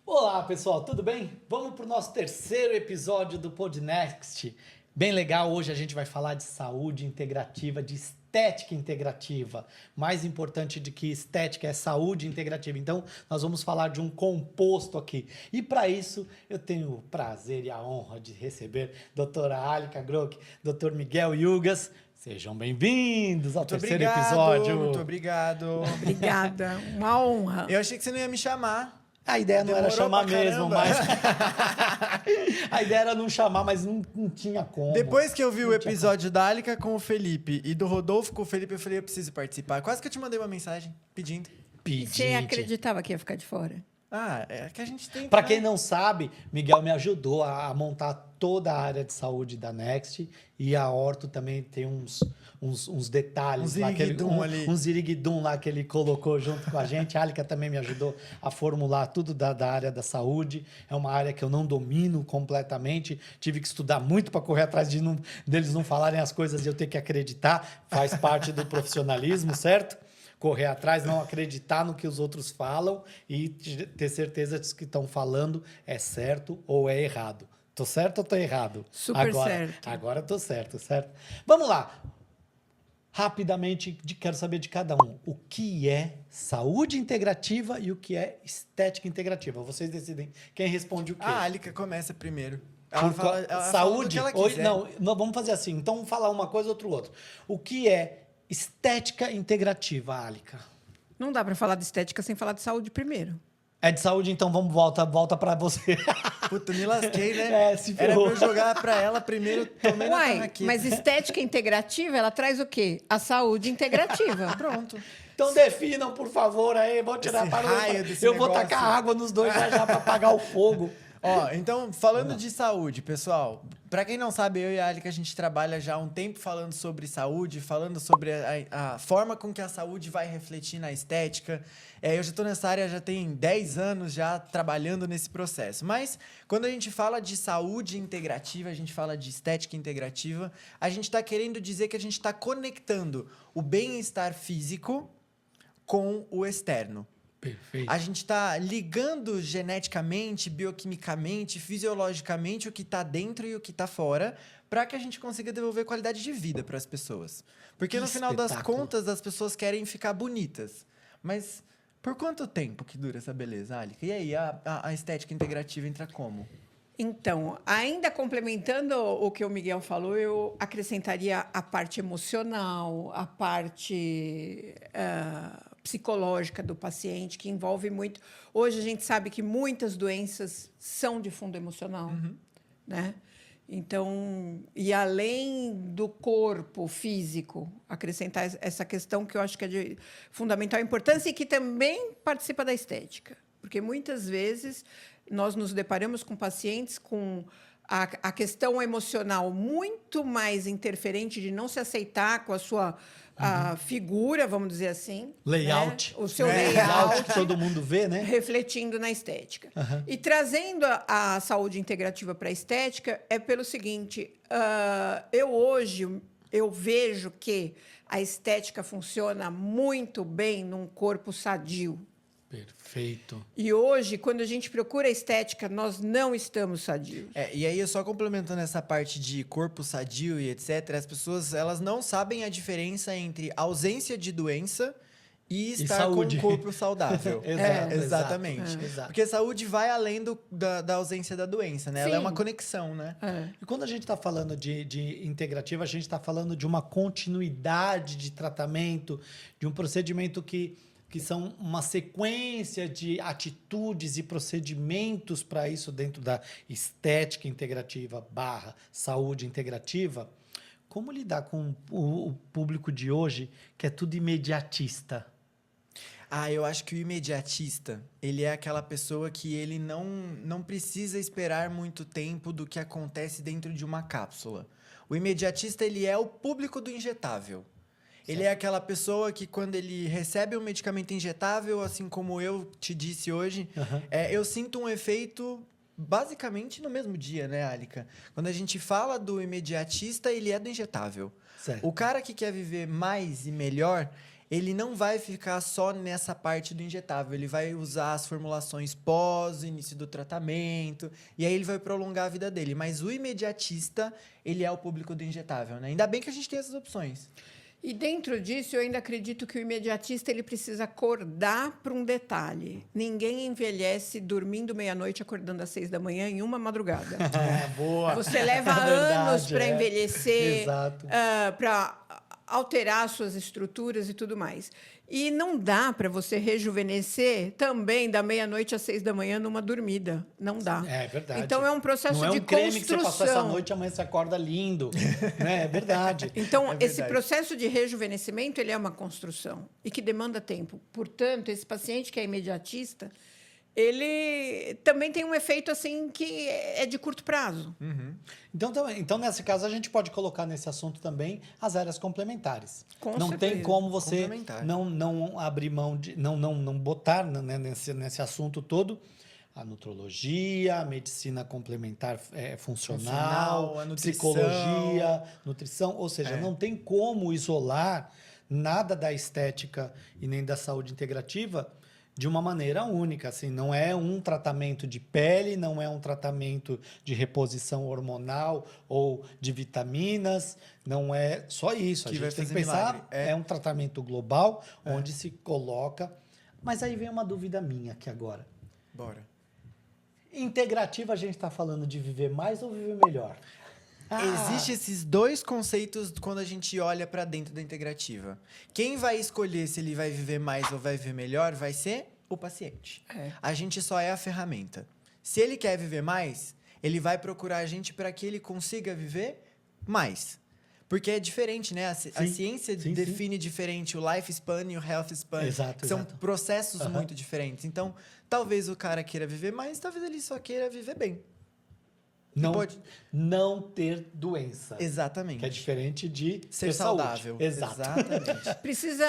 Olá, pessoal, tudo bem? Vamos para o nosso terceiro episódio do Podnext. Bem legal, hoje a gente vai falar de saúde integrativa, de estética integrativa. Mais importante do que estética é saúde integrativa. Então, nós vamos falar de um composto aqui. E para isso, eu tenho o prazer e a honra de receber a doutora Alika Grock, doutor Miguel Yugas. Sejam bem-vindos ao terceiro episódio. Muito obrigado. Obrigada, uma honra. Eu achei que você não ia me chamar. A ideia não era chamar mesmo, caramba. mas... A ideia era não chamar, mas não tinha como. Depois que eu vi o episódio da Alika com o Felipe e do Rodolfo com o Felipe, eu falei, eu preciso participar. Quase que eu te mandei uma mensagem pedindo. Você acreditava que ia ficar de fora? É que a gente tem... Para quem não sabe, Miguel me ajudou a montar toda a área de saúde da Next e a Orto também tem uns detalhes lá, um ziriguidum lá que ele colocou junto com a gente. A Alika também me ajudou a formular tudo da área da saúde. É uma área que eu não domino completamente. Tive que estudar muito para correr atrás deles não falarem as coisas e eu ter que acreditar. Faz parte do profissionalismo, certo? Correr atrás, não acreditar no que os outros falam e ter certeza de que estão falando é certo ou é errado. Tô certo ou tô errado? Super certo. Agora tô certo, certo? Vamos lá. Rapidamente, quero saber de cada um. O que é saúde integrativa e o que é estética integrativa? Vocês decidem quem responde o quê. A Alika começa primeiro. Ela saúde? Fala do que ela quiser. Não, vamos fazer assim. Então, falar uma coisa, outro. O que é estética integrativa, Alika? Não dá para falar de estética sem falar de saúde primeiro. É de saúde, então vamos volta para você. Puta, me lasquei, né? Se Era ferrou. pra eu jogar pra ela primeiro, tomei na tarraqueta. Mas estética integrativa, ela traz o quê? A saúde integrativa. Pronto. Então definam, por favor, aí. Vou tirar Esse para raio desse eu vou negócio. tacar água nos dois já para apagar o fogo. Ó, então, falando de saúde, pessoal, pra quem não sabe, eu e a Alika, a gente trabalha já há um tempo falando sobre saúde, falando sobre a forma com que a saúde vai refletir na estética. Eu já tô nessa área já tem 10 anos já trabalhando nesse processo. Mas, quando a gente fala de saúde integrativa, a gente fala de estética integrativa, a gente tá querendo dizer que a gente tá conectando o bem-estar físico com o externo. Perfeito. A gente está ligando geneticamente, bioquimicamente, fisiologicamente o que está dentro e o que está fora para que a gente consiga devolver qualidade de vida para as pessoas. Porque no final das contas, as pessoas querem ficar bonitas. Mas por quanto tempo que dura essa beleza, Alika? E aí, a estética integrativa entra como? Então, ainda complementando o que o Miguel falou, eu acrescentaria a parte emocional, a parte psicológica do paciente, que envolve muito... Hoje a gente sabe que muitas doenças são de fundo emocional, né? Então, e além do corpo físico, acrescentar essa questão que eu acho que é de fundamental importância e que também participa da estética. Porque muitas vezes nós nos deparamos com pacientes com a questão emocional muito mais interferente de não se aceitar com a sua figura, vamos dizer assim. Layout. Né? O seu layout que todo mundo vê, né? Refletindo na estética. E trazendo a saúde integrativa para a estética é pelo seguinte, eu vejo que a estética funciona muito bem num corpo sadio. Perfeito. E hoje, quando a gente procura a estética, nós não estamos sadios. E aí, só complementando essa parte de corpo sadio e etc., as pessoas elas não sabem a diferença entre ausência de doença e estar com um corpo saudável. Exatamente. Exato. Porque saúde vai além da ausência da doença, né? Sim. Ela é uma conexão, né? E quando a gente está falando de integrativa, a gente está falando de uma continuidade de tratamento, de um procedimento que são uma sequência de atitudes e procedimentos para isso dentro da estética integrativa / saúde integrativa. Como lidar com o público de hoje que é tudo imediatista? Eu acho que o imediatista, ele é aquela pessoa que ele não precisa esperar muito tempo do que acontece dentro de uma cápsula. O imediatista, ele é o público do injetável. Ele é aquela pessoa que, quando ele recebe um medicamento injetável, assim como eu te disse hoje, eu sinto um efeito basicamente no mesmo dia, né, Alika? Quando a gente fala do imediatista, ele é do injetável. Certo. O cara que quer viver mais e melhor, ele não vai ficar só nessa parte do injetável. Ele vai usar as formulações pós, início do tratamento, e aí ele vai prolongar a vida dele. Mas o imediatista, ele é o público do injetável, né? Ainda bem que a gente tem essas opções. E dentro disso, eu ainda acredito que o imediatista ele precisa acordar para um detalhe. Ninguém envelhece dormindo meia-noite, acordando às 6 da manhã em uma madrugada. Boa! Você leva anos para envelhecer, para alterar suas estruturas e tudo mais. E não dá para você rejuvenescer também da meia-noite às 6 da manhã numa dormida. Não dá. É verdade. Então, é um processo de construção. Não é um creme que você passou essa noite, amanhã você acorda lindo. Né? É verdade. Então, esse processo de rejuvenescimento, ele é uma construção e que demanda tempo. Portanto, esse paciente que é imediatista, ele também tem um efeito assim que é de curto prazo. Uhum. Então, nesse caso, a gente pode colocar nesse assunto também as áreas complementares. Não certeza. tem como você não abrir mão de não botar, né, nesse assunto todo a nutrologia, a medicina complementar funcional, a nutrição. Psicologia, nutrição. Ou seja, não tem como isolar nada da estética e nem da saúde integrativa de uma maneira única, assim, não é um tratamento de pele, não é um tratamento de reposição hormonal ou de vitaminas, não é só isso. A gente tem que pensar, é um tratamento global, onde se coloca... Mas aí vem uma dúvida minha aqui agora. Bora. Integrativa, a gente está falando de viver mais ou viver melhor? Existem esses dois conceitos quando a gente olha para dentro da integrativa. Quem vai escolher se ele vai viver mais ou vai viver melhor vai ser o paciente. A gente só é a ferramenta. Se ele quer viver mais, ele vai procurar a gente para que ele consiga viver mais. Porque é diferente, né? A ciência define diferente o lifespan e o health span. São processos muito diferentes. Então, talvez o cara queira viver mais, talvez ele só queira viver bem. Não ter doença. Exatamente. Que é diferente de ser saudável. Exatamente. Precisa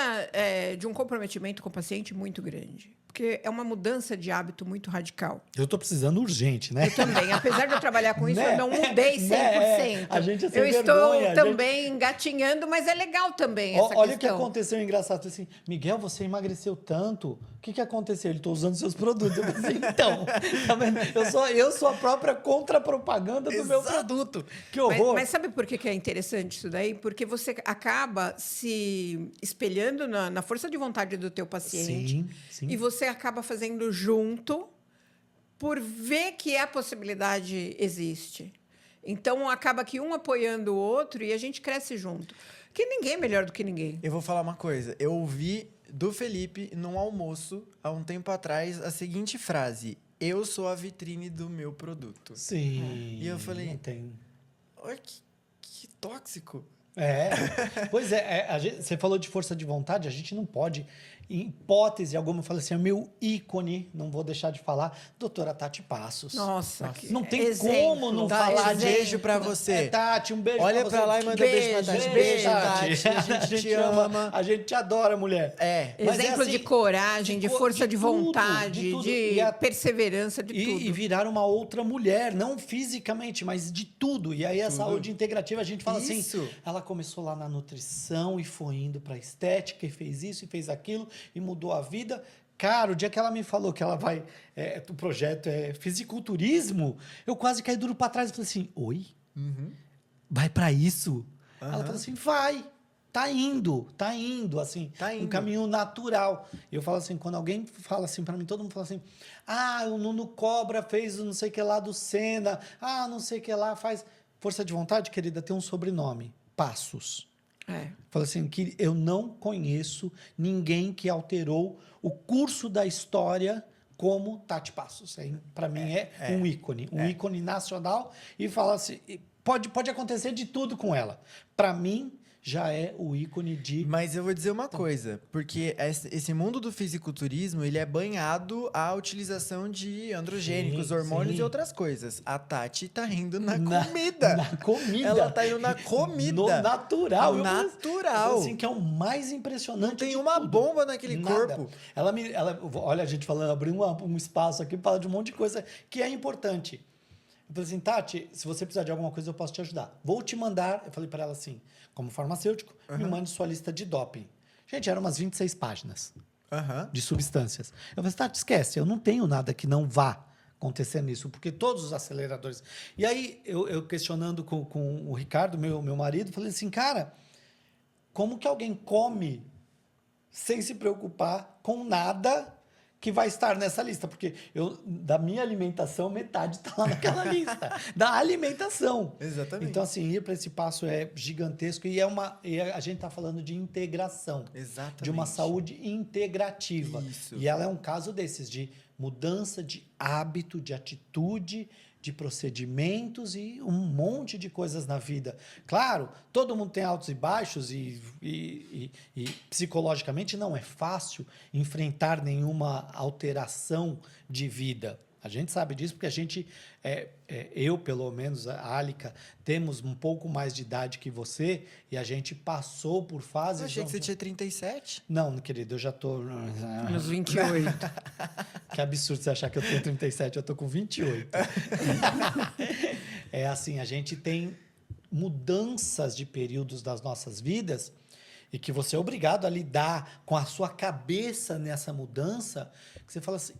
de um comprometimento com o paciente muito grande. Porque é uma mudança de hábito muito radical. Eu estou precisando urgente, né? Eu também. Apesar de eu trabalhar com isso, eu não mudei 100%. A gente é sem eu vergonha, estou também engatinhando, mas é legal também essa Olha questão. o que aconteceu engraçado. Assim, Miguel, você emagreceu tanto. O que aconteceu? Ele está usando seus produtos. Eu falei, então, tá vendo? Eu sou a própria contrapropaganda do meu produto. Que horror. Mas sabe por que é interessante isso daí? Porque você acaba se espelhando na força de vontade do teu paciente. Sim. E você acaba fazendo junto por ver que a possibilidade existe. Então, acaba que um apoiando o outro e a gente cresce junto. Que ninguém é melhor do que ninguém. Eu vou falar uma coisa. Eu ouvi do Felipe, num almoço, há um tempo atrás, a seguinte frase: eu sou a vitrine do meu produto. Sim. E eu falei, não tem. Olha que tóxico. Pois você falou de força de vontade, a gente não pode, em hipótese alguma, eu falei assim, é meu ícone, não vou deixar de falar, doutora Tati Passos. Nossa. Não tem como não falar de... Beijo pra você. Tati, um beijo Olha pra você. pra lá e manda beijo pra Tati. Beijo, Tati. A gente te ama. A gente te adora, mulher. Mas exemplo assim, de coragem, de força de vontade, de perseverança, de tudo. E virar uma outra mulher, não fisicamente, mas de tudo. E aí a saúde integrativa, a gente fala assim, ela começou lá na nutrição e foi indo para estética e fez isso e fez aquilo e mudou a vida. Cara, o dia que ela me falou que ela vai... o projeto é fisiculturismo, eu quase caí duro para trás e falei assim, oi? Vai para isso? Ela falou assim, vai. Tá indo, assim, um caminho natural. Eu falo assim, quando alguém fala assim para mim, todo mundo fala assim, o Nuno Cobra fez não sei o que lá do Senna, não sei o que lá faz... Força de vontade, querida, tem um sobrenome. Passos. Fala assim, que eu não conheço ninguém que alterou o curso da história como Tati Passos. Para mim é um ícone, ícone nacional. E fala assim, pode acontecer de tudo com ela. Para mim, já é o ícone de... Mas eu vou dizer uma coisa, porque esse mundo do fisiculturismo, ele é banhado à utilização de androgênicos, hormônios e outras coisas. A Tati tá indo na comida. Na comida. Ela tá indo na comida. No natural. Natural. Assim, que é o mais impressionante. Não tem uma bomba naquele corpo. Olha, a gente falando, abriu um espaço aqui, fala de um monte de coisa que é importante. Eu falei assim, Tati, se você precisar de alguma coisa, eu posso te ajudar. Vou te mandar, eu falei para ela assim, como farmacêutico, me mande sua lista de doping. Gente, eram umas 26 páginas Aham. de substâncias. Eu falei, tá, esquece, eu não tenho nada que não vá acontecer nisso, porque todos os aceleradores... E aí, eu questionando com o Ricardo, meu marido, falei assim, cara, como que alguém come sem se preocupar com nada que vai estar nessa lista? Porque da minha alimentação, metade está lá naquela lista. Da alimentação. Exatamente. Então, assim, ir para esse passo é gigantesco e a gente está falando de integração. Exatamente. De uma saúde integrativa. Isso. E ela é um caso desses, de mudança de hábito, de atitude, de procedimentos e um monte de coisas na vida. Claro, todo mundo tem altos e baixos e psicologicamente não é fácil enfrentar nenhuma alteração de vida. A gente sabe disso porque a gente, eu pelo menos, a Alica, temos um pouco mais de idade que você e a gente passou por fases... Eu achei que você tinha 37. Não, querido, eu já tô... Nos 28. Que absurdo você achar que eu tenho 37, eu tô com 28. É assim, a gente tem mudanças de períodos das nossas vidas e que você é obrigado a lidar com a sua cabeça nessa mudança, que você fala assim,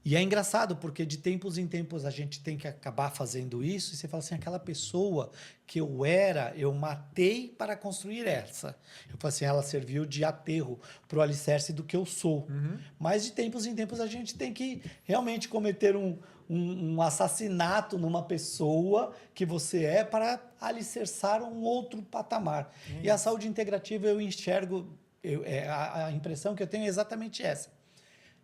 E é engraçado, porque de tempos em tempos a gente tem que acabar fazendo isso, e você fala assim, aquela pessoa que eu matei para construir essa. Eu falo assim, ela serviu de aterro para o alicerce do que eu sou. Mas de tempos em tempos a gente tem que realmente cometer um assassinato numa pessoa que você é para alicerçar um outro patamar. E a saúde integrativa eu enxergo, a impressão que eu tenho é exatamente essa.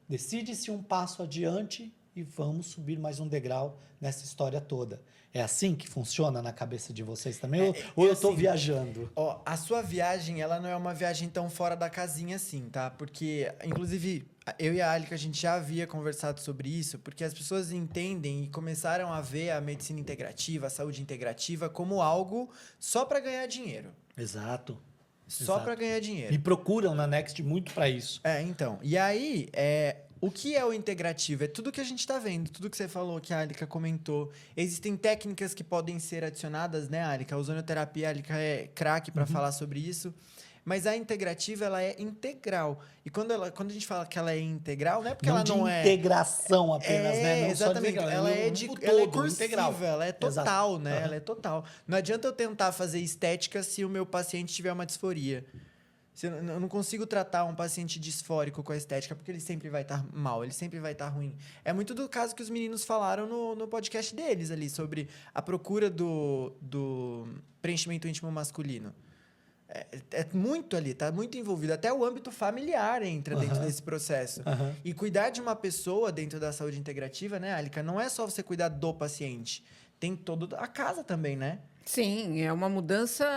Decide-se um passo adiante e vamos subir mais um degrau nessa história toda. É assim que funciona na cabeça de vocês também? Ou eu estou assim, viajando? Ó, a sua viagem, ela não é uma viagem tão fora da casinha assim, tá? Porque, inclusive, eu e a Alica, a gente já havia conversado sobre isso, porque as pessoas entendem e começaram a ver a medicina integrativa, a saúde integrativa, como algo só para ganhar dinheiro. Exato. Só para ganhar dinheiro. Me procuram na Next muito para isso. Então. E aí, o que é o integrativo? É tudo que a gente está vendo, tudo que você falou, que a Alica comentou. Existem técnicas que podem ser adicionadas, né, Alica? A ozonioterapia, a Alica é craque para falar sobre isso. Mas a integrativa, ela é integral. E quando a gente fala que ela é integral, não é porque ela não é... integração apenas, né? Não exatamente. Só Ela é todo, cursiva, integral. ela é total, né? Uhum. Ela é total. Não adianta eu tentar fazer estética se o meu paciente tiver uma disforia. Eu não consigo tratar um paciente disfórico com a estética, porque ele sempre vai estar mal, ele sempre vai estar ruim. É muito do caso que os meninos falaram no podcast deles ali, sobre a procura do preenchimento íntimo masculino. É muito ali, tá muito envolvido. Até o âmbito familiar entra dentro desse processo. E cuidar de uma pessoa dentro da saúde integrativa, né, Alica? Não é só você cuidar do paciente. Tem toda a casa também, né? Sim, é uma mudança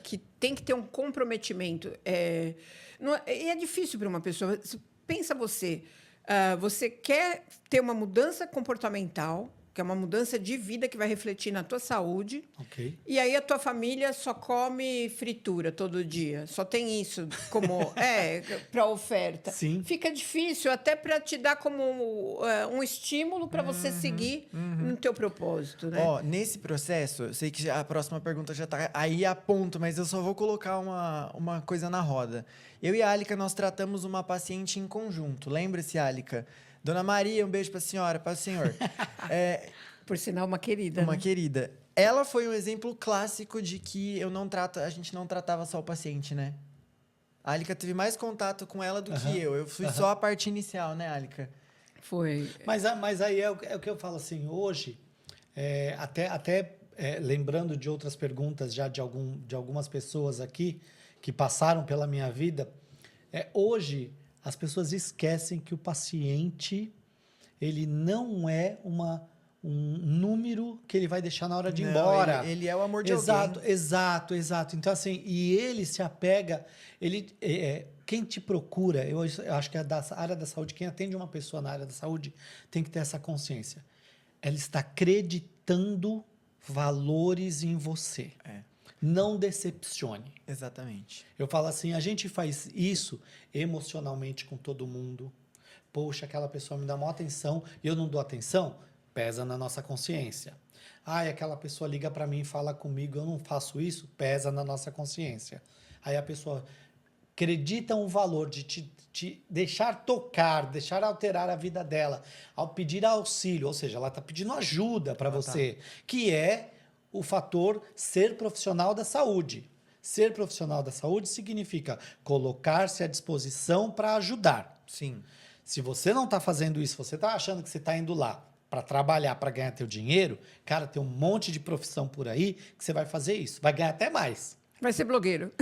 que tem que ter um comprometimento. E é difícil para uma pessoa. Pensa você, você quer ter uma mudança comportamental, que é uma mudança de vida que vai refletir na tua saúde. Ok. E aí a tua família só come fritura todo dia. Só tem isso como para oferta. Sim. Fica difícil até para te dar como um estímulo para você seguir no teu propósito, né? Ó, nesse processo, eu sei que a próxima pergunta já está aí a ponto, mas eu só vou colocar uma coisa na roda. Eu e a Alica, nós tratamos uma paciente em conjunto. Lembra-se, Alica? Dona Maria, um beijo para a senhora, para o senhor. Por sinal, uma querida. Uma né? querida. Ela foi um exemplo clássico de que a gente não tratava só o paciente, né? A Alica teve mais contato com ela do que eu. Eu fui só a parte inicial, né, Alica? Foi. Mas aí é o que eu falo assim, hoje, lembrando de outras perguntas já de algumas pessoas aqui que passaram pela minha vida, hoje as pessoas esquecem que o paciente ele não é um número que ele vai deixar na hora de ir embora. Ele é o amor de alguém. Exato. Então, assim, e ele se apega... quem te procura, eu acho que é da área da saúde, quem atende uma pessoa na área da saúde tem que ter essa consciência. Ela está acreditando valores em você. Não decepcione. Exatamente. Eu falo assim, a gente faz isso emocionalmente com todo mundo. Poxa, aquela pessoa me dá maior atenção e eu não dou atenção, pesa na nossa consciência. Aquela pessoa liga para mim e fala comigo, eu não faço isso, pesa na nossa consciência. Aí a pessoa acreditam o valor de te deixar tocar, deixar alterar a vida dela, ao pedir auxílio, ou seja, ela está pedindo ajuda para você, que é o fator ser profissional da saúde. Ser profissional da saúde significa colocar-se à disposição para ajudar. Sim. Se você não está fazendo isso, você está achando que você está indo lá para trabalhar, para ganhar teu dinheiro, cara, tem um monte de profissão por aí que você vai fazer isso. Vai ganhar até mais. Vai ser blogueiro.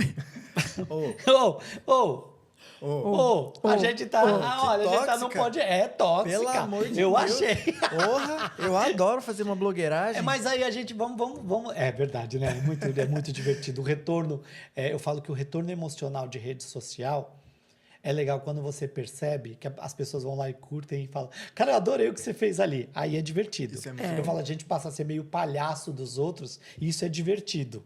A gente tá. Olha, a gente tá no podcast. É tóxica. Pelo amor de eu Deus. achei. Porra, eu adoro fazer uma blogueiragem. Mas aí a gente vamos. É verdade, né? É muito divertido. O retorno. Eu falo que o retorno emocional de rede social é legal quando você percebe que as pessoas vão lá e curtem e falam: cara, eu adorei o que você fez ali. Aí é divertido. Isso é muito Eu falo, a gente passa a ser meio palhaço dos outros e isso é divertido.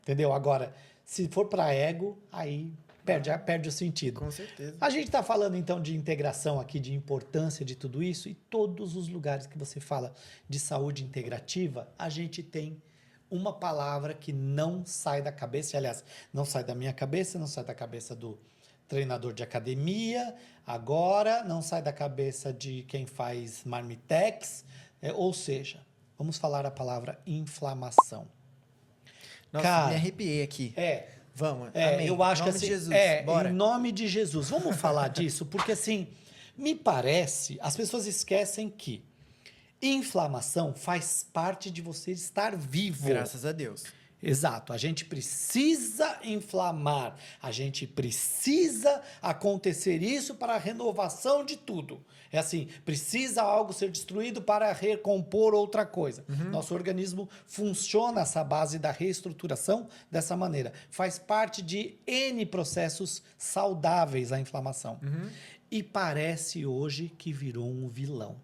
Entendeu? Agora, se for para ego, aí perde o sentido. Com certeza. A gente está falando, então, de integração aqui, de importância de tudo isso, e todos os lugares que você fala de saúde integrativa, a gente tem uma palavra que não sai da cabeça, aliás, não sai da minha cabeça, não sai da cabeça do treinador de academia, agora não sai da cabeça de quem faz marmitex, ou seja, vamos falar a palavra inflamação. Nossa, Cara, me arrepiei aqui. Vamos, amém. Eu acho em nome que assim, de Jesus, bora. em nome de Jesus. Vamos falar disso, porque assim, me parece, as pessoas esquecem que inflamação faz parte de você estar vivo. Graças a Deus. Exato, a gente precisa inflamar, a gente precisa acontecer isso para a renovação de tudo. É assim, precisa algo ser destruído para recompor outra coisa. Nosso organismo funciona essa base da reestruturação dessa maneira. Faz parte de N processos saudáveis a inflamação. E parece hoje que virou um vilão.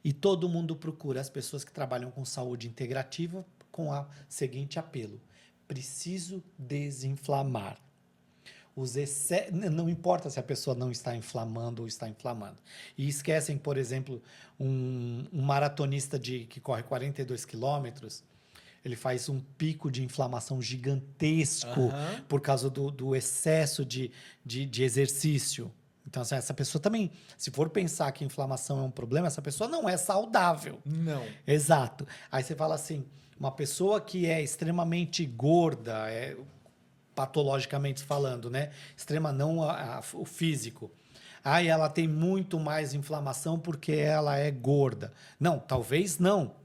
E todo mundo procura as pessoas que trabalham com saúde integrativa com o seguinte apelo: preciso desinflamar. Não importa se a pessoa não está inflamando ou está inflamando. E esquecem, por exemplo, um maratonista que corre 42 quilômetros, ele faz um pico de inflamação gigantesco por causa do excesso de exercício. Então, assim, essa pessoa também, se for pensar que inflamação é um problema, essa pessoa não é saudável. Não. Exato. Aí você fala assim, uma pessoa que é extremamente gorda, patologicamente falando, né? Extrema, não o físico. Aí ela tem muito mais inflamação porque ela é gorda. Não, talvez não.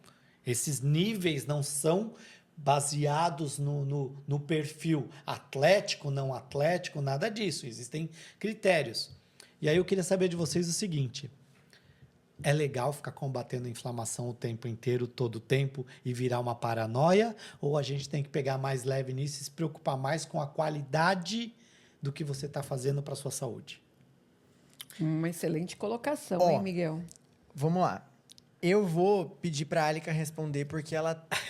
Esses níveis não são baseados no perfil atlético, não atlético, nada disso. Existem critérios. E aí eu queria saber de vocês o seguinte: é legal ficar combatendo a inflamação o tempo inteiro, todo o tempo, e virar uma paranoia? Ou a gente tem que pegar mais leve nisso e se preocupar mais com a qualidade do que você está fazendo para a sua saúde? Uma excelente colocação, hein, Miguel? Vamos lá. Eu vou pedir para a Alika responder, porque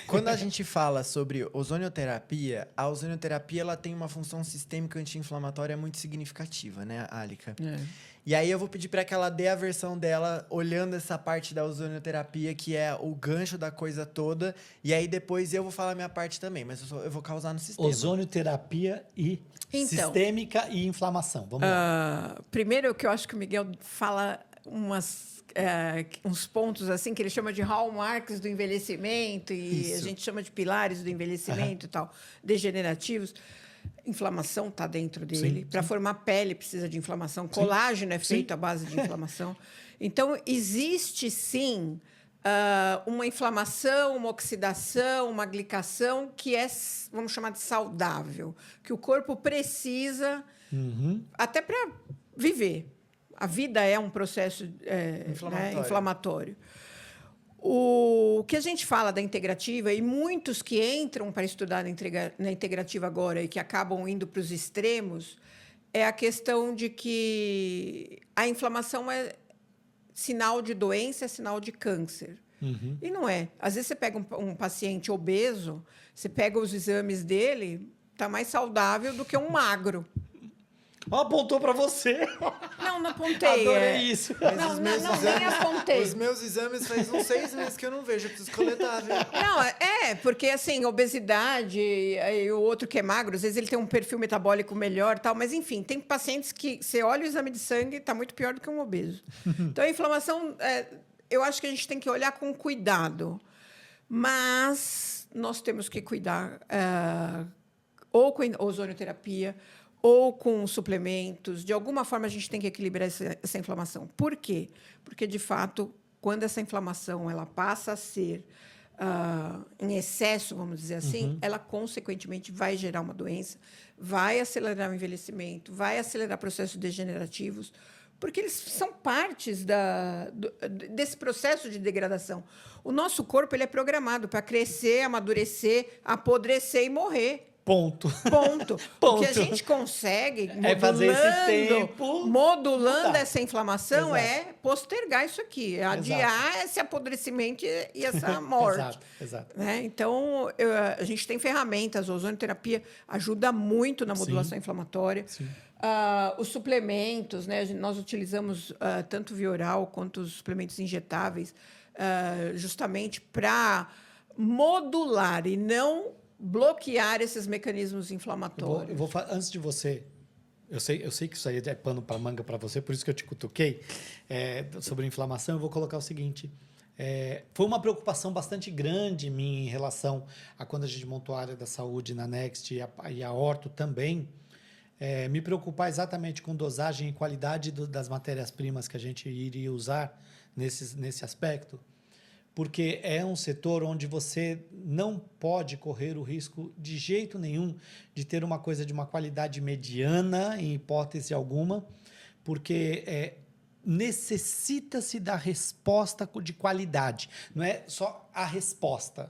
quando a gente fala sobre ozonioterapia, a ozonioterapia ela tem uma função sistêmica anti-inflamatória muito significativa, né, Alika? E aí eu vou pedir para que ela dê a versão dela, olhando essa parte da ozonioterapia, que é o gancho da coisa toda, e aí depois eu vou falar a minha parte também, mas eu vou causar no sistema. Ozonioterapia e sistêmica e inflamação. Vamos lá. Primeiro, que eu acho que o Miguel fala uns pontos assim que ele chama de hallmarks do envelhecimento, e a gente chama de pilares do envelhecimento e tal, degenerativos. Inflamação está dentro dele. Para formar pele precisa de inflamação. Colágeno é feito à base de inflamação. Então, existe sim uma inflamação, uma oxidação, uma glicação que é, vamos chamar de saudável, que o corpo precisa até para viver. A vida é um processo inflamatório. O que a gente fala da integrativa, e muitos que entram para estudar na integrativa agora e que acabam indo para os extremos, é a questão de que a inflamação é sinal de doença, é sinal de câncer. E não é. Às vezes você pega um paciente obeso, você pega os exames dele, está mais saudável do que um magro. Apontou para você. Não apontei. Adorei isso. Mas Não, os meus não, nem apontei. Os meus exames faz uns 6 meses que eu não vejo, eu preciso coletar, viu? Não, porque assim, obesidade, e o outro que é magro, às vezes ele tem um perfil metabólico melhor, tal, mas enfim, tem pacientes que você olha o exame de sangue, está muito pior do que um obeso. Então a inflamação, eu acho que a gente tem que olhar com cuidado, mas nós temos que cuidar ou com ozonioterapia ou com suplementos. De alguma forma, a gente tem que equilibrar essa inflamação. Por quê? Porque, de fato, quando essa inflamação ela passa a ser em excesso, vamos dizer assim, ela, consequentemente, vai gerar uma doença, vai acelerar o envelhecimento, vai acelerar processos degenerativos, porque eles são partes desse processo de degradação. O nosso corpo ele é programado para crescer, amadurecer, apodrecer e morrer. Ponto. O que a gente consegue, fazer esse tempo modulando mudar. essa inflamação, Exato. é postergar isso aqui, adiar esse apodrecimento e essa morte. Exato. Né? Então, a gente tem ferramentas, a ozonioterapia ajuda muito na modulação inflamatória. Sim. Os suplementos, né? Nós utilizamos tanto via oral quanto os suplementos injetáveis, justamente para modular e não bloquear esses mecanismos inflamatórios. Antes de você, eu sei que isso aí é pano para manga para você, por isso que eu te cutuquei sobre inflamação. Eu vou colocar o seguinte: foi uma preocupação bastante grande minha em relação a quando a gente montou a área da saúde na Next e a Orto também. Me preocupar exatamente com dosagem e qualidade das matérias-primas que a gente iria usar nesse aspecto, porque é um setor onde você não pode correr o risco de jeito nenhum de ter uma coisa de uma qualidade mediana, em hipótese alguma, porque necessita-se da resposta de qualidade, não é só a resposta.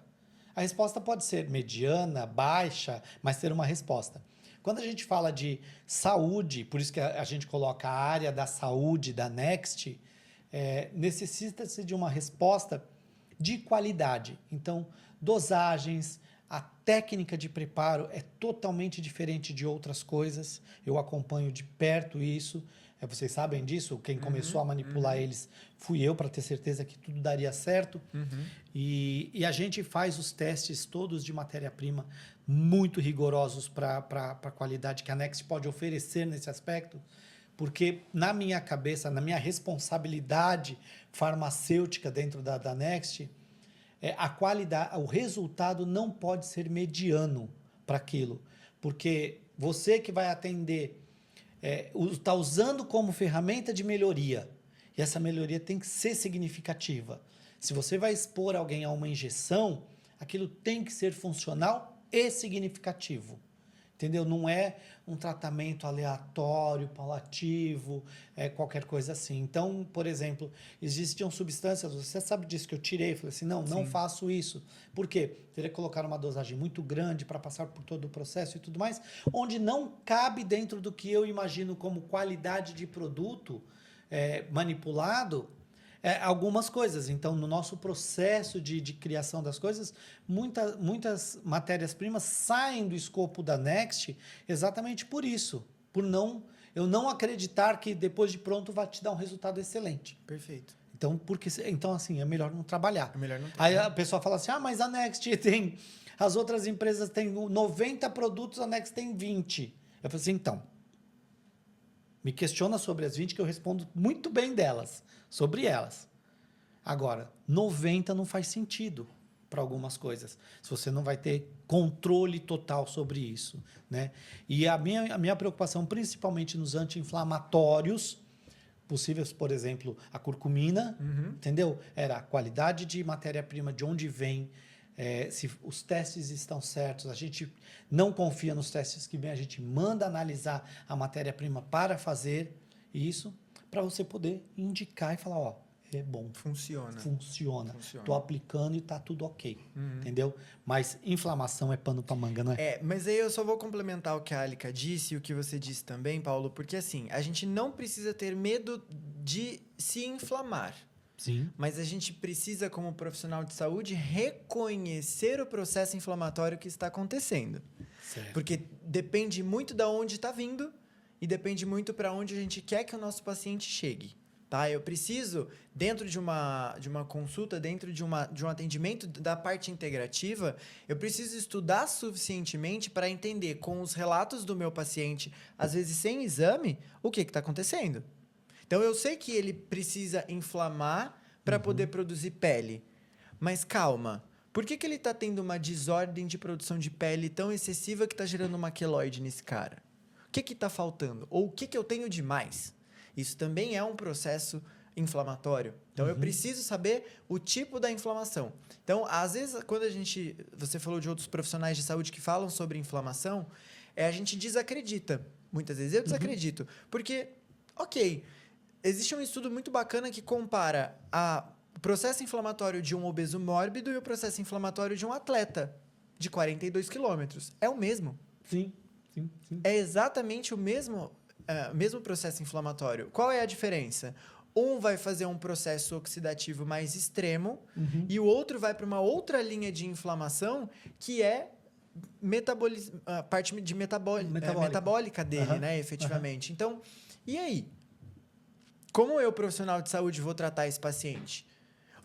A resposta pode ser mediana, baixa, mas ter uma resposta. Quando a gente fala de saúde, por isso que a gente coloca a área da saúde da Next, necessita-se de uma resposta de qualidade. Então, dosagens, a técnica de preparo é totalmente diferente de outras coisas. Eu acompanho de perto isso. Vocês sabem disso? Quem começou a manipular eles fui eu, para ter certeza que tudo daria certo. E a gente faz os testes todos de matéria-prima muito rigorosos para a qualidade que a Next pode oferecer nesse aspecto. Porque, na minha cabeça, na minha responsabilidade farmacêutica dentro da Next, a qualidade, o resultado não pode ser mediano para aquilo. Porque você que vai atender, está usando como ferramenta de melhoria. E essa melhoria tem que ser significativa. Se você vai expor alguém a uma injeção, aquilo tem que ser funcional e significativo. Entendeu? Não é um tratamento aleatório, palliativo, qualquer coisa assim. Então, por exemplo, existiam substâncias, você sabe disso que eu tirei, falei assim, não faço isso. Por quê? Teria que colocar uma dosagem muito grande para passar por todo o processo e tudo mais, onde não cabe dentro do que eu imagino como qualidade de produto manipulado, algumas coisas. Então, no nosso processo de criação das coisas, muitas matérias-primas saem do escopo da Next exatamente por isso. Eu não acreditar que depois de pronto vai te dar um resultado excelente. Perfeito. Então assim, é melhor não trabalhar. Aí a pessoa fala assim, mas a Next tem... As outras empresas têm 90 produtos, a Next tem 20. Eu falei assim, então... Me questiona sobre as 20 que eu respondo muito bem delas, sobre elas. Agora, 90 não faz sentido para algumas coisas, se você não vai ter controle total sobre isso, né? E a minha preocupação, principalmente nos anti-inflamatórios possíveis, por exemplo, a curcumina, entendeu? Era a qualidade de matéria-prima, de onde vem, se os testes estão certos, a gente não confia nos testes que vem, a gente manda analisar a matéria-prima para fazer isso, para você poder indicar e falar, é bom. Funciona. Estou aplicando e está tudo ok, entendeu? Mas inflamação é pano para manga, não é? Mas aí eu só vou complementar o que a Alica disse e o que você disse também, Paulo, porque assim, a gente não precisa ter medo de se inflamar. Sim. Mas a gente precisa, como profissional de saúde, reconhecer o processo inflamatório que está acontecendo. Certo. Porque depende muito de onde está vindo e depende muito para onde a gente quer que o nosso paciente chegue. Tá? Eu preciso, dentro de uma consulta, dentro de um atendimento da parte integrativa, eu preciso estudar suficientemente para entender com os relatos do meu paciente, às vezes sem exame, o que está acontecendo. Então, eu sei que ele precisa inflamar para poder produzir pele. Mas calma, por que ele está tendo uma desordem de produção de pele tão excessiva que está gerando uma queloide nesse cara? O que está faltando? Ou o que eu tenho de mais? Isso também é um processo inflamatório. Então, eu preciso saber o tipo da inflamação. Então, às vezes, quando você falou de outros profissionais de saúde que falam sobre inflamação, a gente desacredita. Muitas vezes eu desacredito. Porque, ok, existe um estudo muito bacana que compara o processo inflamatório de um obeso mórbido e o processo inflamatório de um atleta de 42 quilômetros. É o mesmo. Sim. É exatamente o mesmo processo inflamatório. Qual é a diferença? Um vai fazer um processo oxidativo mais extremo e o outro vai para uma outra linha de inflamação que é a parte de metabólica dele, né, efetivamente. Então, e aí? Como eu, profissional de saúde, vou tratar esse paciente?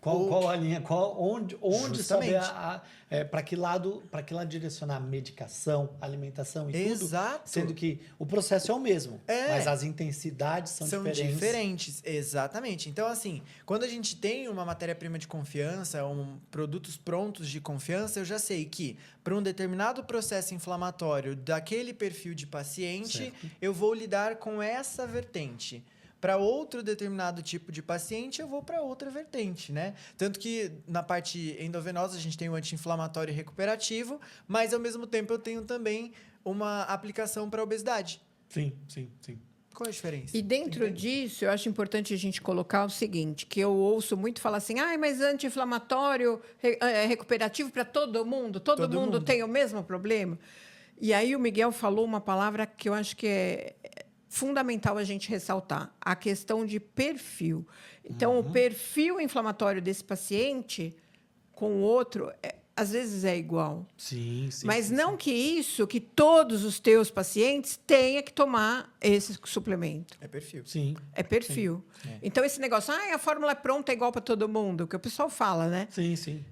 Qual a linha? Onde saber para que lado direcionar a medicação, alimentação e tudo? Sendo que o processo é o mesmo, mas as intensidades são diferentes. Exatamente. Então, assim, quando a gente tem uma matéria-prima de confiança, produtos prontos de confiança, eu já sei que para um determinado processo inflamatório daquele perfil de paciente, eu vou lidar com essa vertente. Para outro determinado tipo de paciente, eu vou para outra vertente, né? Tanto que na parte endovenosa a gente tem o anti-inflamatório recuperativo, mas ao mesmo tempo eu tenho também uma aplicação para obesidade. Sim. Qual a diferença? E dentro disso, eu acho importante a gente colocar o seguinte, que eu ouço muito falar assim, mas anti-inflamatório recuperativo para todo mundo? Todo mundo tem o mesmo problema? E aí o Miguel falou uma palavra que eu acho que é fundamental a gente ressaltar, a questão de perfil. Então, o perfil inflamatório desse paciente com o outro, às vezes é igual. Sim. Mas não que todos os teus pacientes tenham que tomar esse suplemento. É perfil. Sim. É perfil. Sim. Então, esse negócio, a fórmula é pronta, é igual para todo mundo, que o pessoal fala, né? Sim.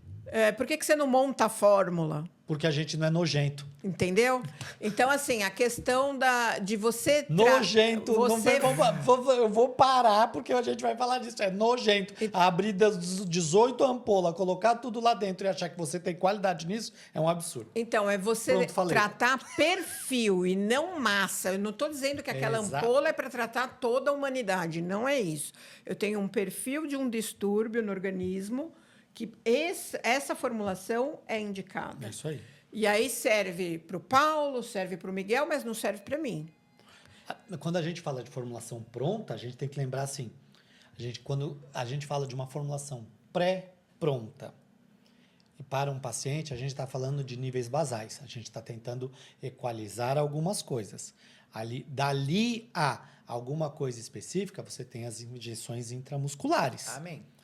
Por que você não monta a fórmula? Porque a gente não é nojento. Entendeu? Então, assim, a questão de você... Nojento. Eu vou parar, porque a gente vai falar disso. É nojento. Abrir das 18 ampolas, colocar tudo lá dentro e achar que você tem qualidade nisso, é um absurdo. Então, é você tratar perfil e não massa. Eu não estou dizendo que aquela ampola é para tratar toda a humanidade. Não é isso. Eu tenho um perfil de um distúrbio no organismo que essa formulação é indicada. É isso aí. E aí serve para o Paulo, serve para o Miguel, mas não serve para mim. Quando a gente fala de formulação pronta, a gente tem que lembrar assim, quando a gente fala de uma formulação pré-pronta, e para um paciente, a gente está falando de níveis basais. A gente está tentando equalizar algumas coisas. Dali a alguma coisa específica, você tem as injeções intramusculares.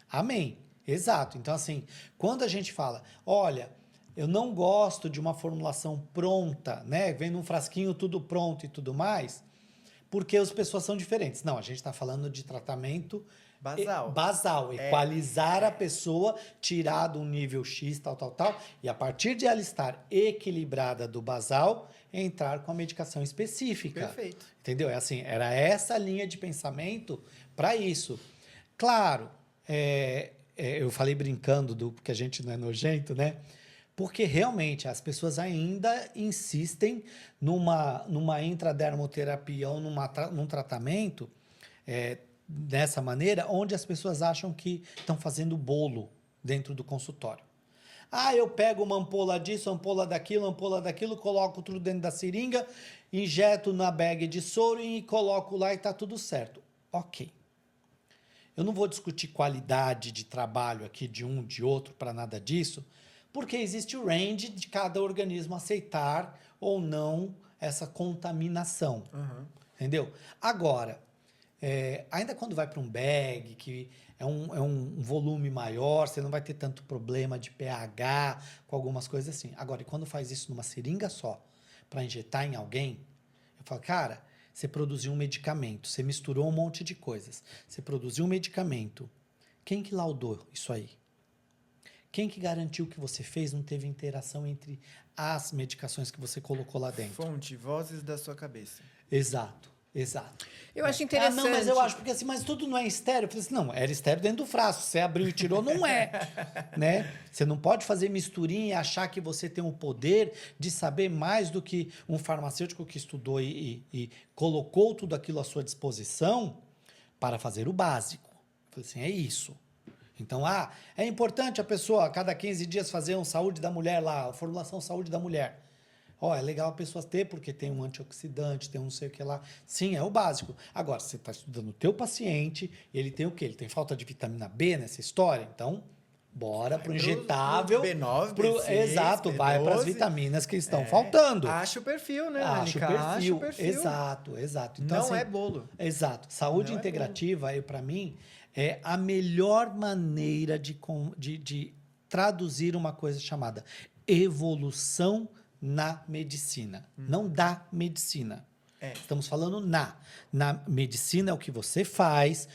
Amém. Exato. Então, assim, quando a gente fala, olha, eu não gosto de uma formulação pronta, né? Vem num frasquinho tudo pronto e tudo mais, porque as pessoas são diferentes. Não, a gente está falando de tratamento basal, equalizar a pessoa, tirar do nível X, tal, e a partir de ela estar equilibrada do basal, entrar com a medicação específica. Perfeito. Entendeu? É assim, era essa linha de pensamento para isso. Claro, eu falei brincando porque a gente não é nojento, né? Porque realmente as pessoas ainda insistem numa intradermoterapia ou num tratamento dessa maneira, onde as pessoas acham que estão fazendo bolo dentro do consultório. Eu pego uma ampola disso, ampola daquilo, coloco tudo dentro da seringa, injeto na bag de soro e coloco lá e está tudo certo. Ok. Eu não vou discutir qualidade de trabalho aqui de um, de outro, para nada disso, porque existe o range de cada organismo aceitar ou não essa contaminação. Entendeu? Agora, ainda quando vai para um bag, que é um volume maior, você não vai ter tanto problema de pH, com algumas coisas assim. Agora, e quando faz isso numa seringa só, para injetar em alguém, eu falo, cara, Você produziu um medicamento, você misturou um monte de coisas. Você produziu um medicamento. Quem que laudou isso aí? Quem que garantiu que você fez não teve interação entre as medicações que você colocou lá dentro? Fonte, vozes da sua cabeça. Exato, exato. Eu acho interessante. Não, mas eu acho, porque assim, mas tudo não é estéreo. Eu falei assim, não, era estéreo dentro do frasco. Você abriu e tirou, não é. Né? Você não pode fazer misturinha e achar que você tem o poder de saber mais do que um farmacêutico que estudou e colocou tudo aquilo à sua disposição para fazer o básico. Eu falei assim, é isso. Então, é importante a pessoa a cada 15 dias fazer um saúde da mulher lá, a formulação saúde da mulher. É legal a pessoa ter, porque tem um antioxidante, tem um não sei o que lá. Sim, é o básico. Agora, você está estudando o teu paciente, ele tem o quê? Ele tem falta de vitamina B nessa história? Então, bora pro injetável. B9, B6, exato, B12. Vai para as vitaminas que estão faltando. Acha o perfil, né, Acha Acha o perfil. Exato. Então, não assim, é bolo. Exato. Saúde não integrativa, para mim, é a melhor maneira de traduzir uma coisa chamada evolução na medicina. Não da medicina. Estamos falando na. Na medicina é o que você faz,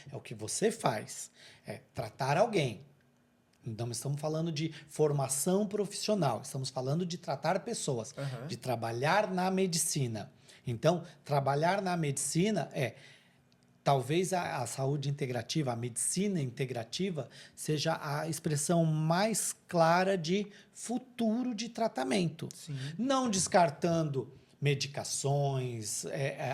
É tratar alguém. Então, estamos falando de formação profissional, estamos falando de tratar pessoas, de trabalhar na medicina. Então, trabalhar na medicina talvez a saúde integrativa, a medicina integrativa, seja a expressão mais clara de futuro de tratamento. Sim. Não descartando medicações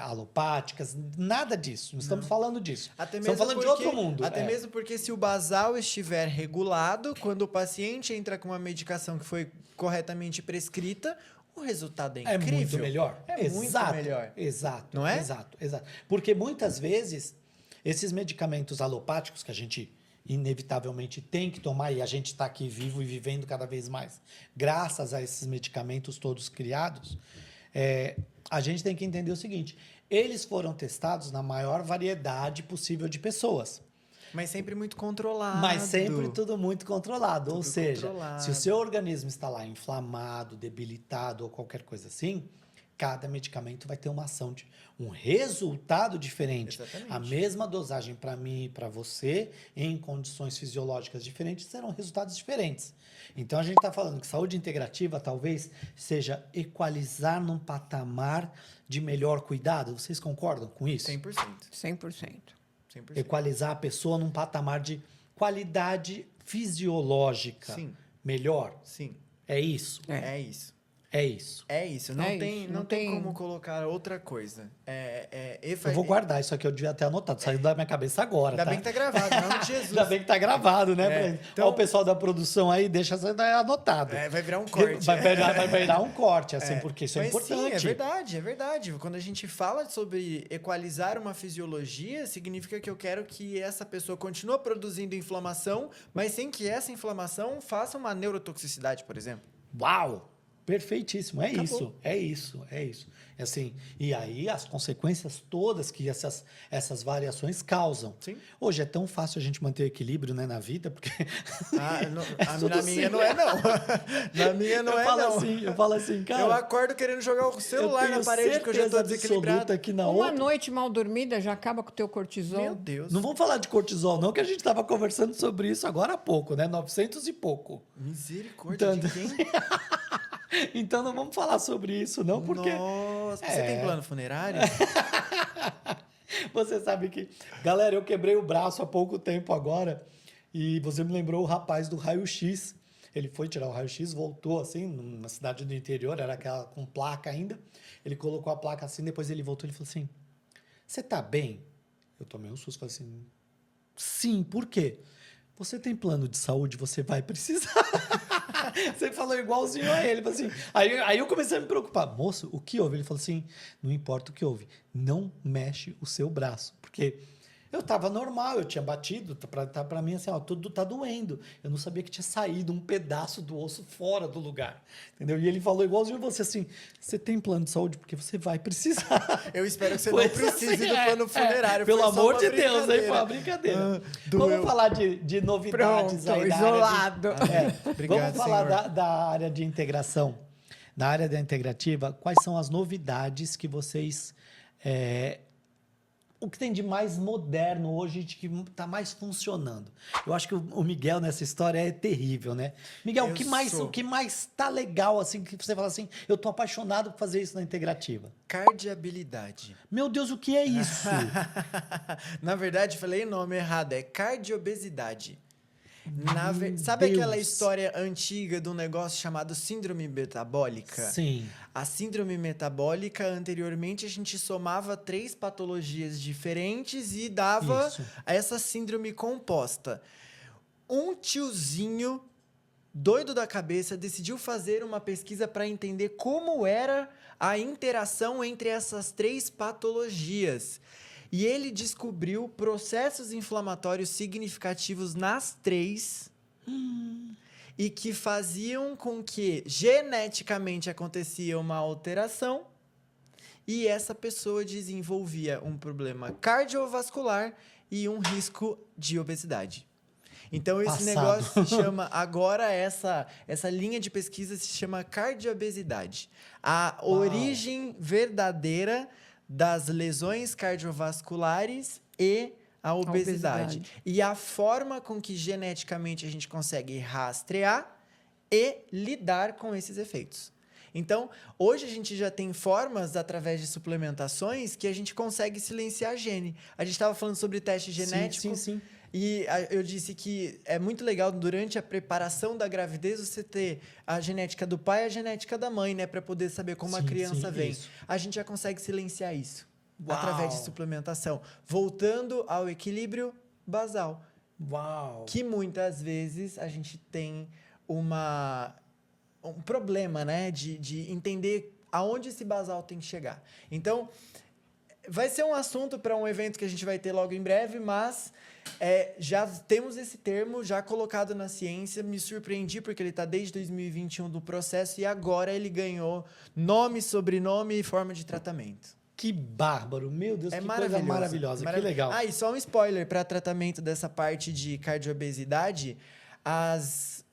alopáticas, nada disso. Não estamos falando disso. Estamos falando de outro mundo. Até mesmo porque se o basal estiver regulado, quando o paciente entra com uma medicação que foi corretamente prescrita, o resultado é incrível. É muito melhor. Muito melhor. Exato. Não é? Exato. Porque muitas vezes, esses medicamentos alopáticos que a gente inevitavelmente tem que tomar, e a gente está aqui vivo e vivendo cada vez mais, graças a esses medicamentos todos criados, a gente tem que entender o seguinte, eles foram testados na maior variedade possível de pessoas. Mas sempre muito controlado. Mas sempre tudo muito controlado. Tudo ou seja, controlado. Se o seu organismo está lá inflamado, debilitado ou qualquer coisa assim, cada medicamento vai ter uma ação, um resultado diferente. Exatamente. A mesma dosagem para mim e para você, em condições fisiológicas diferentes, serão resultados diferentes. Então, a gente está falando que saúde integrativa talvez seja equalizar num patamar de melhor cuidado. Vocês concordam com isso? 100%. 100%. Equalizar a pessoa num patamar de qualidade fisiológica. Sim. Melhor. Sim. É isso. É isso. É isso. É isso. Não tem como colocar outra coisa. Eu vou guardar isso aqui, eu devia ter anotado. Saiu da minha cabeça agora. Ainda bem que tá gravado, em nome de Jesus. Ainda bem que tá gravado, né? Então, o pessoal da produção aí deixa isso anotado. Vai virar um corte. Vai virar um corte, assim, porque isso é importante. Sim, é verdade. Quando a gente fala sobre equalizar uma fisiologia, significa que eu quero que essa pessoa continue produzindo inflamação, mas sem que essa inflamação faça uma neurotoxicidade, por exemplo. Uau! Perfeitíssimo, Acabou. É isso. Assim, e aí as consequências todas que essas variações causam. Sim. Hoje é tão fácil a gente manter o equilíbrio, né, na vida, porque na minha não é, não. Na minha não Eu falo assim, cara. Eu acordo querendo jogar o celular na parede porque eu já tô desequilibrado. Aqui na Uma noite mal dormida já acaba com o teu cortisol. Meu Deus. Não vamos falar de cortisol, não, que a gente estava conversando sobre isso agora há pouco, né? 900 e pouco. Misericórdia, de quem? Então não vamos falar sobre isso, não, porque... Nossa, você tem plano funerário? Você sabe que... Galera, eu quebrei o braço há pouco tempo agora e você me lembrou o rapaz do raio-x. Ele foi tirar o raio-x, voltou assim, numa cidade do interior, era aquela com placa ainda. Ele colocou a placa assim, depois ele voltou e falou assim, você tá bem? Eu tomei um susto, falei assim, sim, por quê? Você tem plano de saúde, você vai precisar. Você falou igualzinho a ele. Assim. Aí eu comecei a me preocupar. Moço, o que houve? Ele falou assim, não importa o que houve, não mexe o seu braço. Porque eu estava normal, eu tinha batido, para mim assim, ó, tudo tá doendo. Eu não sabia que tinha saído um pedaço do osso fora do lugar. Entendeu? E ele falou igualzinho a você assim, você tem plano de saúde porque você vai precisar. Eu espero que você não precise do plano funerário. Pelo amor de Deus, aí foi uma brincadeira. Vamos falar de novidades. Pronto, aí isolado. Obrigado, vamos falar da área de integração. Na área da integrativa, quais são as novidades que vocês o que tem de mais moderno hoje, de que está mais funcionando. Eu acho que o Miguel nessa história é terrível, né? Miguel, o que mais tá legal, assim, que você fala assim, eu tô apaixonado por fazer isso na integrativa? Cardiabilidade. Meu Deus, o que é isso? Na verdade, falei o nome errado, é cardiobesidade. Sabe aquela história antiga de um negócio chamado síndrome metabólica? Sim. A síndrome metabólica, anteriormente, a gente somava 3 patologias diferentes e dava essa síndrome composta. Um tiozinho doido da cabeça decidiu fazer uma pesquisa para entender como era a interação entre essas 3 patologias. E ele descobriu processos inflamatórios significativos nas 3 e que faziam com que geneticamente acontecia uma alteração e essa pessoa desenvolvia um problema cardiovascular e um risco de obesidade. Então, esse negócio se chama... Agora, essa linha de pesquisa se chama cardiobesidade. A origem verdadeira das lesões cardiovasculares e a obesidade. E a forma com que geneticamente a gente consegue rastrear e lidar com esses efeitos. Então, hoje a gente já tem formas, através de suplementações, que a gente consegue silenciar gene. A gente estava falando sobre teste genético. Sim. E eu disse que é muito legal, durante a preparação da gravidez, você ter a genética do pai e a genética da mãe, né? Para poder saber como a criança vem. Isso. A gente já consegue silenciar isso através de suplementação. Voltando ao equilíbrio basal. Que muitas vezes a gente tem um problema, né? De entender aonde esse basal tem que chegar. Então, vai ser um assunto para um evento que a gente vai ter logo em breve, mas... já temos esse termo já colocado na ciência. Me surpreendi porque ele está desde 2021 do processo e agora ele ganhou nome, sobrenome e forma de tratamento. Que bárbaro, meu Deus, que coisa maravilhosa, que legal. E só um spoiler para tratamento dessa parte de cardiobesidade, as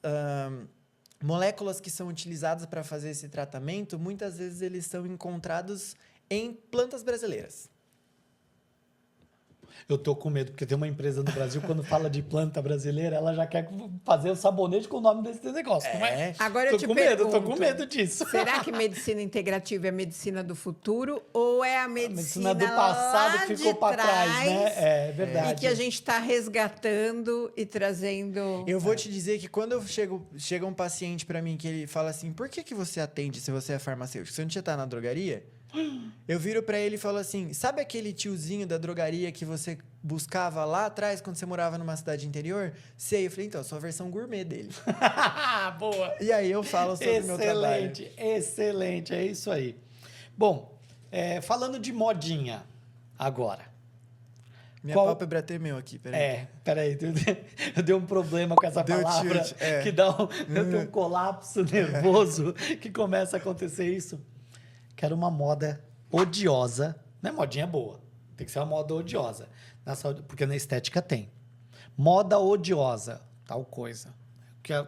moléculas que são utilizadas para fazer esse tratamento, muitas vezes eles são encontrados em plantas brasileiras. Eu tô com medo, porque tem uma empresa no Brasil, quando fala de planta brasileira, ela já quer fazer o sabonete com o nome desse negócio. Agora eu te pergunto, tô com medo disso. Será que medicina integrativa é a medicina do futuro ou é a medicina do passado que ficou para trás, né? É verdade. E que a gente está resgatando e trazendo... Eu vou te dizer que quando chega um paciente para mim que ele fala assim, por que você atende se você é farmacêutico? Você não tinha tá na drogaria? Eu viro pra ele e falo assim, sabe aquele tiozinho da drogaria que você buscava lá atrás quando você morava numa cidade interior? Sei. Eu falei, então, eu sou a versão gourmet dele. Boa! E aí eu falo sobre o meu trabalho. Excelente, é isso aí. Bom, falando de modinha agora. Minha pálpebra tremeu aqui, peraí. Peraí, eu dei um problema com essa palavra, que eu tenho um colapso nervoso que começa a acontecer isso. Quero uma moda odiosa. Não é modinha boa. Tem que ser uma moda odiosa. Na saúde, porque na estética tem. Moda odiosa, tal coisa.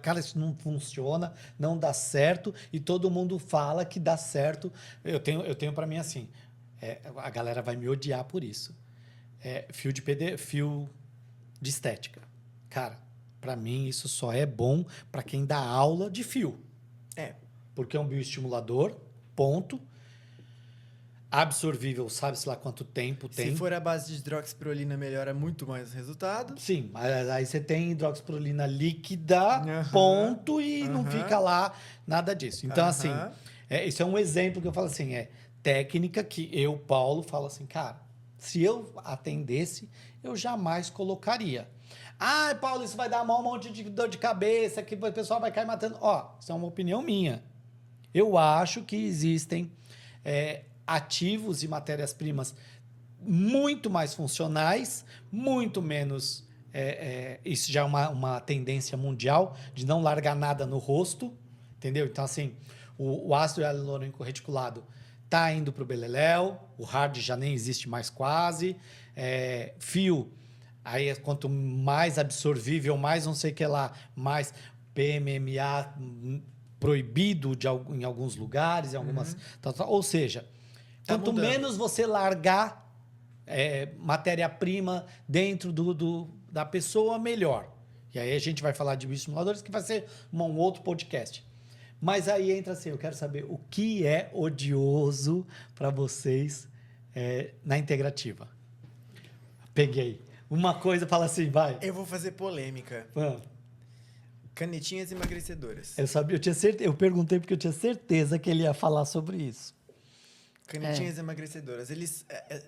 Cara, isso não funciona, não dá certo, e todo mundo fala que dá certo. Eu tenho para mim assim, a galera vai me odiar por isso. Fio de estética. Cara, para mim isso só é bom para quem dá aula de fio. Porque é um bioestimulador, ponto. Absorvível, sabe-se lá quanto tempo tem. Se for a base de hidroxiprolina, melhora muito mais o resultado. Sim, mas aí você tem hidroxiprolina líquida, ponto, e não fica lá nada disso. Então, assim, isso é um exemplo que eu falo assim, técnica que eu, Paulo, falo assim, cara, se eu atendesse, eu jamais colocaria. Ah, Paulo, isso vai dar um monte de dor de cabeça, que o pessoal vai cair matando. Isso é uma opinião minha. Eu acho que existem... ativos e matérias-primas muito mais funcionais, muito menos... isso já é uma tendência mundial, de não largar nada no rosto, entendeu? Então, assim, o ácido hialurônico reticulado está indo para o beleléu, o hard já nem existe mais quase, fio, aí quanto mais absorvível, mais não sei o que lá, mais PMMA proibido em alguns lugares, em algumas... Ou seja... Quanto mudando. menos você largar matéria-prima dentro da pessoa, melhor. E aí a gente vai falar de bioestimuladores, que vai ser um outro podcast. Mas aí entra assim, eu quero saber o que é odioso para vocês na integrativa. Peguei. Uma coisa, fala assim, vai. Eu vou fazer polêmica. Canetinhas emagrecedoras. Eu perguntei porque eu tinha certeza que ele ia falar sobre isso. Canetinhas emagrecedoras. Eles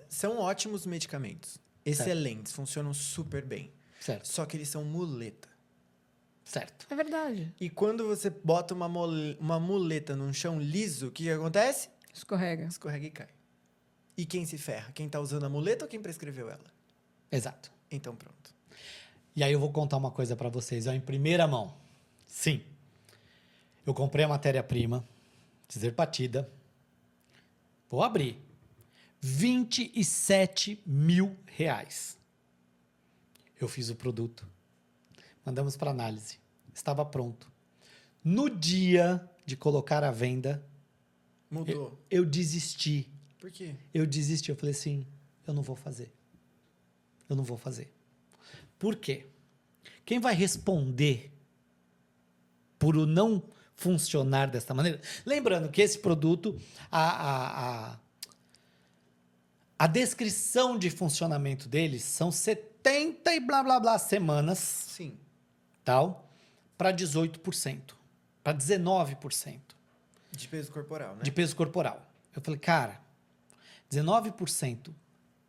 são ótimos medicamentos. Excelentes. Funcionam super bem. Certo. Só que eles são muleta. Certo. É verdade. E quando você bota uma muleta num chão liso, o que acontece? Escorrega. Escorrega e cai. E quem se ferra? Quem tá usando a muleta ou quem prescreveu ela? Exato. Então pronto. E aí eu vou contar uma coisa para vocês, em primeira mão. Sim. Eu comprei a matéria-prima, Dizerpatida. Vou abrir. R$27 mil. Eu fiz o produto. Mandamos para análise. Estava pronto. No dia de colocar à venda, Mudou. eu desisti. Por quê? Eu desisti. Eu falei assim, eu não vou fazer. Eu não vou fazer. Por quê? Quem vai responder por o não funcionar desta maneira? Lembrando que esse produto, a descrição de funcionamento deles são 70 e blá blá blá semanas, Sim. tal, para 18%, para 19% De peso corporal, né? de peso corporal. Eu falei, cara, 19%,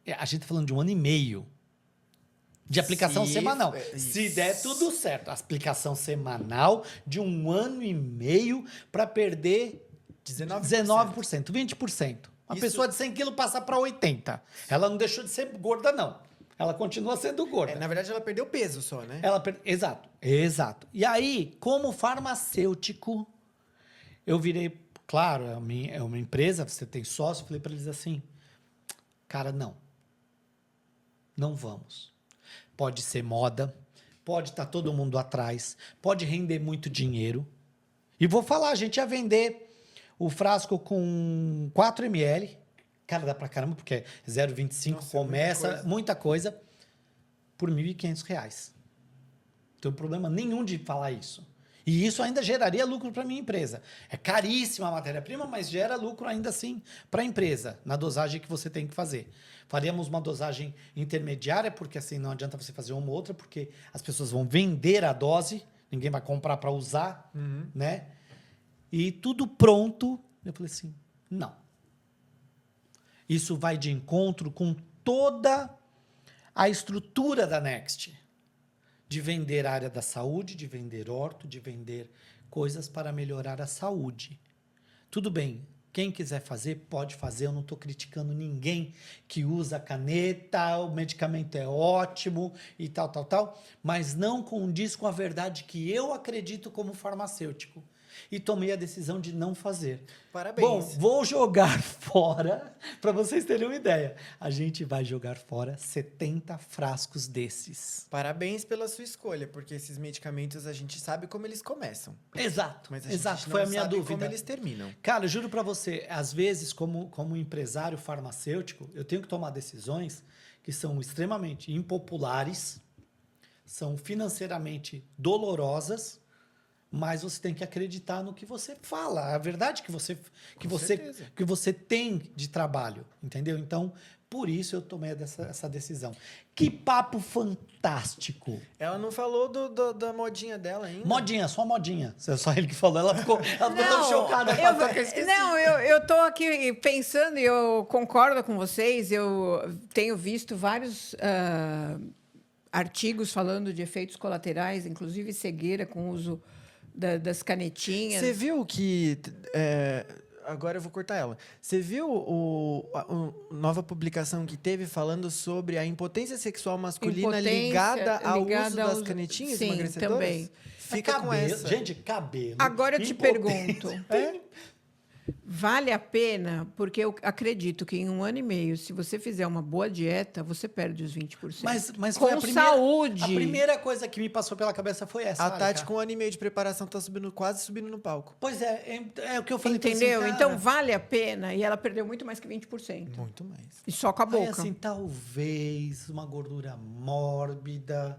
a gente está falando de 1 ano e meio de aplicação semanal. Se der tudo certo, aplicação semanal de 1 ano e meio para perder 19%, 20%. Uma pessoa de 100 quilos passar para 80. Ela não deixou de ser gorda, não. Ela continua sendo gorda. Na verdade, ela perdeu peso só, né? Exato. E aí, como farmacêutico, eu virei, claro, é uma empresa, você tem sócio, falei para eles assim, cara, não vamos. Pode ser moda, pode estar todo mundo atrás, pode render muito dinheiro. E vou falar, a gente ia vender o frasco com 4 ml. Cara, dá pra caramba, porque 0,25 começa, muita coisa, por R$1.500. Não tem problema nenhum de falar isso. E isso ainda geraria lucro para minha empresa. É caríssima a matéria-prima, mas gera lucro ainda assim para a empresa, na dosagem que você tem que fazer. Faríamos uma dosagem intermediária, porque assim não adianta você fazer uma ou outra, porque as pessoas vão vender a dose, ninguém vai comprar para usar, né? E tudo pronto. Eu falei assim, não. Isso vai de encontro com toda a estrutura da Next. De vender a área da saúde, de vender orto, de vender coisas para melhorar a saúde. Tudo bem, quem quiser fazer, pode fazer. Eu não estou criticando ninguém que usa caneta, o medicamento é ótimo e tal, mas não condiz com a verdade que eu acredito como farmacêutico. E tomei a decisão de não fazer. Parabéns. Bom, vou jogar fora, para vocês terem uma ideia. A gente vai jogar fora 70 frascos desses. Parabéns pela sua escolha, porque esses medicamentos a gente sabe como eles começam. Exato, Mas a gente não foi a minha sabe dúvida. como eles terminam. Cara, eu juro para você, às vezes, como empresário farmacêutico, eu tenho que tomar decisões que são extremamente impopulares, são financeiramente dolorosas, mas você tem que acreditar no que você fala, a verdade que você tem de trabalho, entendeu? Então, por isso eu tomei essa decisão. Que papo fantástico! Ela não falou da modinha dela ainda. Modinha, só modinha. Só ele que falou. Ela ficou tão chocada. Eu tô aqui pensando e eu concordo com vocês. Eu tenho visto vários artigos falando de efeitos colaterais, inclusive cegueira com o uso das canetinhas. Você viu que... agora eu vou cortar ela. Você viu a nova publicação que teve falando sobre a impotência sexual masculina ligada ao uso das canetinhas emagrecedoras? Também. Fica com essa. Gente, cabelo. Agora eu te pergunto. Vale a pena, porque eu acredito que em 1 ano e meio, se você fizer uma boa dieta, você perde os 20%. Mas com foi a primeira, saúde. A primeira coisa que me passou pela cabeça foi essa. A Tati, Érica. com 1 ano e meio de preparação, tá quase subindo no palco. Pois é o que eu falei. Entendeu? Assim, Então vale a pena. E ela perdeu muito mais que 20%. Muito mais. E só com a boca. Aí, assim, talvez uma gordura mórbida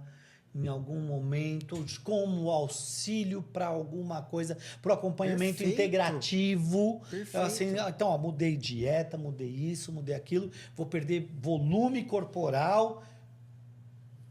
em algum momento, como auxílio para alguma coisa, para o acompanhamento Perfeito. integrativo. Perfeito. Assim, então, ó, mudei dieta, mudei isso, mudei aquilo, vou perder volume corporal,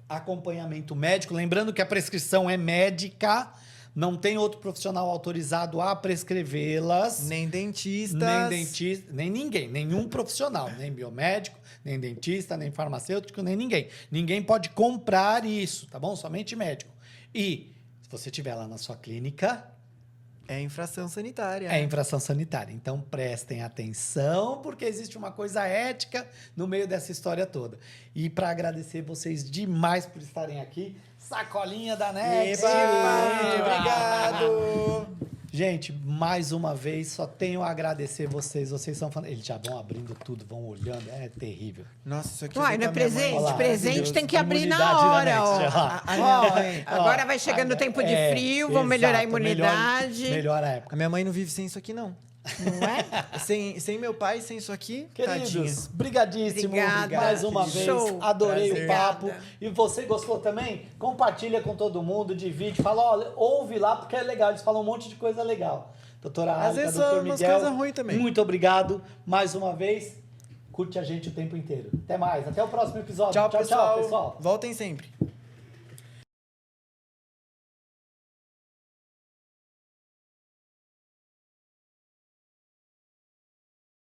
acompanhamento médico. Lembrando que a prescrição é médica, não tem outro profissional autorizado a prescrevê-las. Nem dentistas. Nem dentista, nem ninguém, nenhum profissional, nem biomédico, nem dentista, nem farmacêutico, nem ninguém. Ninguém pode comprar isso, tá bom? Somente médico. E se você tiver lá na sua clínica, É infração sanitária. é infração sanitária. Então prestem atenção, porque existe uma coisa ética no meio dessa história toda. E para agradecer vocês demais por estarem aqui, sacolinha da Next. Obrigado! Gente, mais uma vez, só tenho a agradecer vocês. Vocês são fãs. Eles já vão abrindo tudo, vão olhando. É terrível. Nossa, isso aqui Uai, eu não é dei pra minha mãe. presente? Olha lá, Presente Deus, tem que abrir na imunidade da hora, ó. Next, ó. A minha Ó, mãe- agora vai chegando o tempo de frio, vão melhorar a imunidade. Melhor a época. A minha mãe não vive sem isso aqui, não. Não é? Sem meu pai, sem isso aqui, Queridos, tadinha. brigadíssimo Obrigada. mais uma vez. Show. Adorei Prazer. o papo. Obrigada. E você gostou também? Compartilha com todo mundo, divide, fala, olha, ouve lá porque é legal. Eles falam um monte de coisa legal. Doutora Às Érica, vezes doutor são umas Miguel, coisas ruins também. muito obrigado mais uma vez. Curte a gente o tempo inteiro. Até mais. Até o próximo episódio. Tchau, pessoal. pessoal. Voltem sempre.